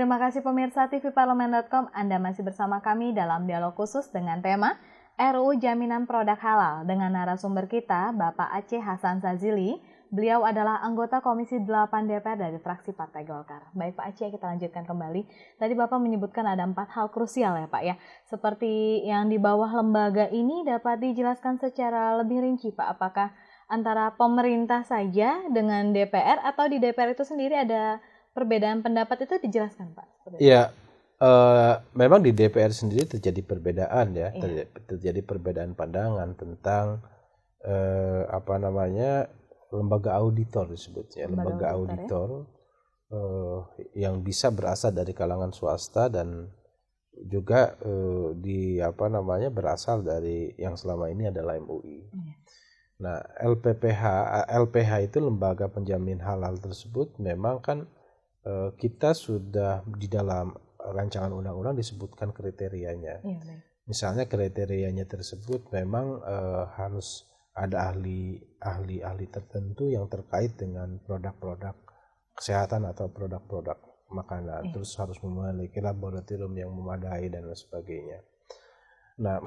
Terima kasih pemirsa TV Parlemen.com, Anda masih bersama kami dalam dialog khusus dengan tema RUU Jaminan Produk Halal dengan narasumber kita Bapak Aceh Hasan Sazili. Beliau adalah anggota Komisi 8 DPR dari fraksi Partai Golkar. Baik Pak Aceh, kita lanjutkan kembali. Tadi Bapak menyebutkan ada 4 hal krusial ya Pak ya. Seperti yang di bawah lembaga ini dapat dijelaskan secara lebih rinci Pak. Apakah antara pemerintah saja dengan DPR atau di DPR itu sendiri ada perbedaan pendapat, itu dijelaskan Pak? Iya, memang di DPR sendiri terjadi perbedaan ya, terjadi perbedaan pandangan tentang lembaga auditor disebutnya, lembaga auditor yang bisa berasal dari kalangan swasta dan juga berasal dari yang selama ini adalah MUI. Nah, LPH itu lembaga penjamin halal tersebut memang kan kita sudah di dalam rancangan undang-undang disebutkan kriterianya. Misalnya kriterianya tersebut memang harus ada ahli tertentu yang terkait dengan produk-produk kesehatan atau produk-produk makanan. Terus harus memiliki laboratorium yang memadai dan lain sebagainya. Nah,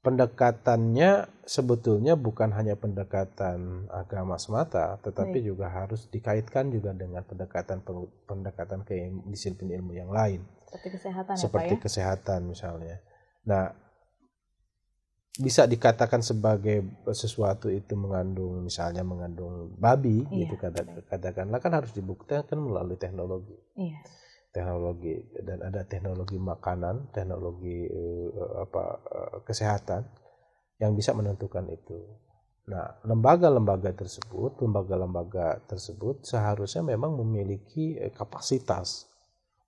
pendekatannya sebetulnya bukan hanya pendekatan agama semata, tetapi juga harus dikaitkan juga dengan pendekatan ke disiplin ilmu yang lain. Seperti kesehatan seperti kesehatan misalnya. Nah, bisa dikatakan sebagai sesuatu itu mengandung babi, gitu katakanlah, kan harus dibuktikan melalui teknologi. Teknologi, dan ada teknologi makanan, teknologi kesehatan yang bisa menentukan itu. Nah, lembaga-lembaga tersebut seharusnya memang memiliki kapasitas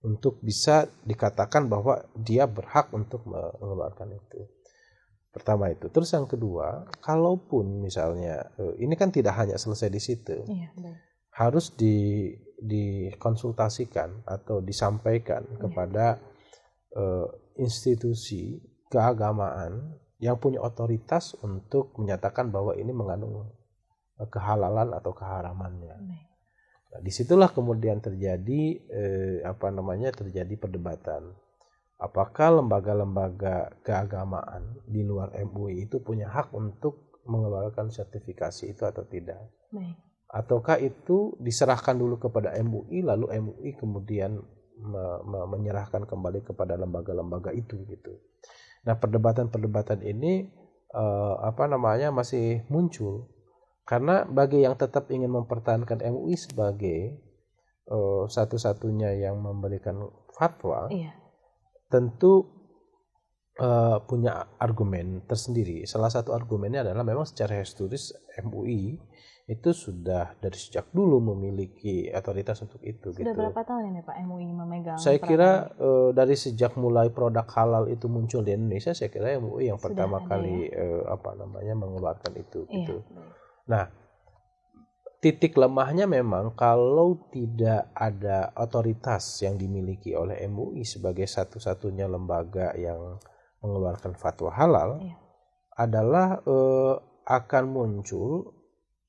untuk bisa dikatakan bahwa dia berhak untuk mengeluarkan itu. Pertama itu. Terus yang kedua, kalaupun misalnya ini kan tidak hanya selesai di situ, harus dikonsultasikan atau disampaikan kepada institusi keagamaan yang punya otoritas untuk menyatakan bahwa ini mengandung kehalalan atau keharamannya. Nah, disitulah kemudian terjadi terjadi perdebatan. Apakah lembaga-lembaga keagamaan di luar MUI itu punya hak untuk mengeluarkan sertifikasi itu atau tidak? Ataukah itu diserahkan dulu kepada MUI, lalu MUI kemudian menyerahkan kembali kepada lembaga-lembaga itu gitu. Nah, perdebatan-perdebatan ini masih muncul karena bagi yang tetap ingin mempertahankan MUI sebagai satu-satunya yang memberikan fatwa, tentu punya argumen tersendiri. Salah satu argumennya adalah memang secara historis MUI itu sudah dari sejak dulu memiliki otoritas untuk itu. Sudah berapa tahun ini Pak MUI memegang? Saya kira dari sejak mulai produk halal itu muncul di Indonesia, saya kira MUI yang pertama kali mengeluarkan itu. Gitu. Nah, titik lemahnya memang kalau tidak ada otoritas yang dimiliki oleh MUI sebagai satu-satunya lembaga yang mengeluarkan fatwa halal, adalah akan muncul,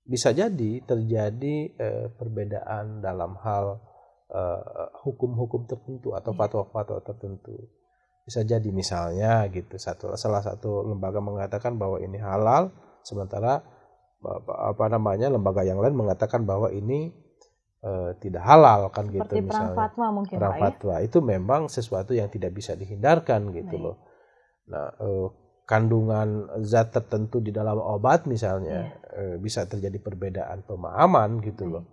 bisa jadi terjadi perbedaan dalam hal hukum-hukum tertentu atau fatwa-fatwa tertentu. Bisa jadi misalnya gitu, salah satu lembaga mengatakan bahwa ini halal, sementara lembaga yang lain mengatakan bahwa ini tidak halal, kan gitu. Seperti misalnya perang fatwa mungkin perang fatwa itu memang sesuatu yang tidak bisa dihindarkan gitu loh. Nah, kandungan zat tertentu di dalam obat misalnya bisa terjadi perbedaan pemahaman gitu loh.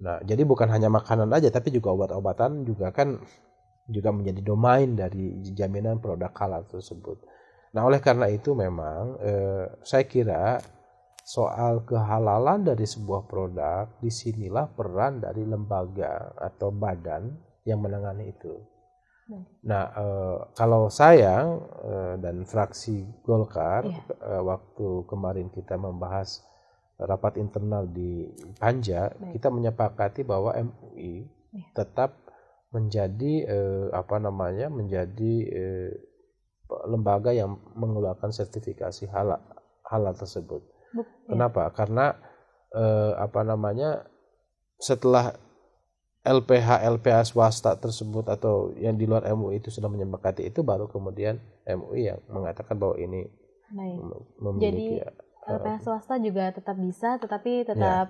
Nah, jadi bukan hanya makanan aja, tapi juga obat-obatan juga kan juga menjadi domain dari jaminan produk halal tersebut. Nah, oleh karena itu memang saya kira soal kehalalan dari sebuah produk, disinilah peran dari lembaga atau badan yang menangani itu. Nah, kalau saya dan fraksi Golkar waktu kemarin kita membahas rapat internal di Panja, kita menyepakati bahwa MUI tetap menjadi lembaga yang mengeluarkan sertifikasi halal tersebut. Kenapa? Karena setelah LPH swasta tersebut atau yang di luar MUI itu sudah menyepakati itu, baru kemudian MUI yang mengatakan bahwa ini memiliki. Jadi LPH swasta juga tetap bisa, tetapi tetap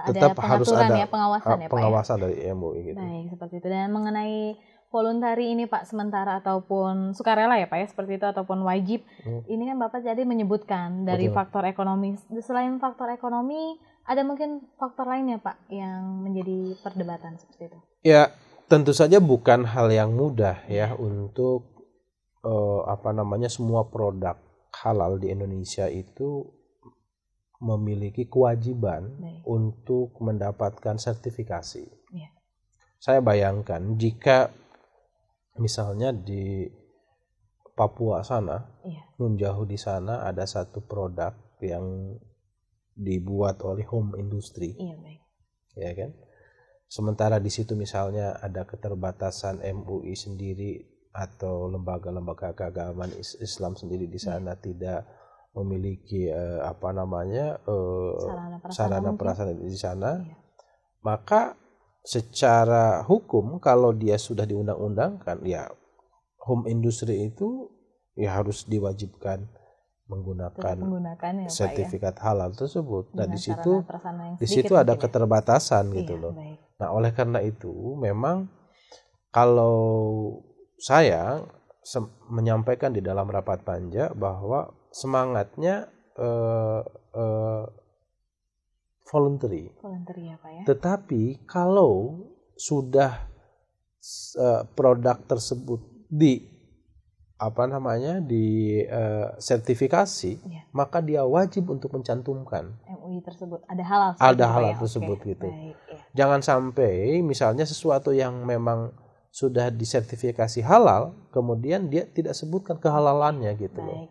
tetap ada harus pengaturan ada ya, pengawasan ya Pak ya. Pengawasan dari MUI gitu. Baik, seperti itu. Dan mengenai voluntari ini Pak, sementara ataupun sukarela ya Pak ya, seperti itu, ataupun wajib. Ini kan Bapak jadi menyebutkan dari faktor ekonomi. Selain faktor ekonomi, ada mungkin faktor lainnya Pak yang menjadi perdebatan seperti itu? Ya, tentu saja bukan hal yang mudah ya untuk semua produk halal di Indonesia itu memiliki kewajiban untuk mendapatkan sertifikasi. Saya bayangkan jika misalnya di Papua sana, Nun Jauh di sana ada satu produk yang dibuat oleh home industry, ya kan? Sementara di situ misalnya ada keterbatasan MUI sendiri atau lembaga-lembaga keagamaan Islam sendiri di sana tidak memiliki sarana prasarana di sana, maka secara hukum kalau dia sudah diundang-undangkan, ya home industry itu ya harus diwajibkan menggunakan sertifikat halal tersebut. Nah, di situ ada keterbatasan gitu loh. Nah, oleh karena itu memang kalau saya menyampaikan di dalam rapat panja bahwa semangatnya voluntary ya Pak ya. Tetapi kalau sudah produk tersebut sertifikasi, maka dia wajib untuk mencantumkan MUI tersebut, ada halal tersebut gitu. Baik, jangan sampai misalnya sesuatu yang memang sudah disertifikasi halal kemudian dia tidak sebutkan kehalalannya gitu loh.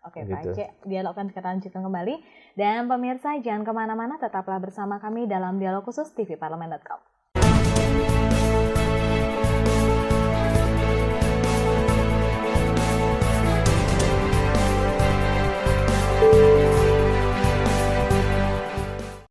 Oke, Pak Aceh, dialog akan kita lanjutkan kembali. Dan pemirsa, jangan kemana-mana, tetaplah bersama kami dalam Dialog Khusus TV Parlemen.com.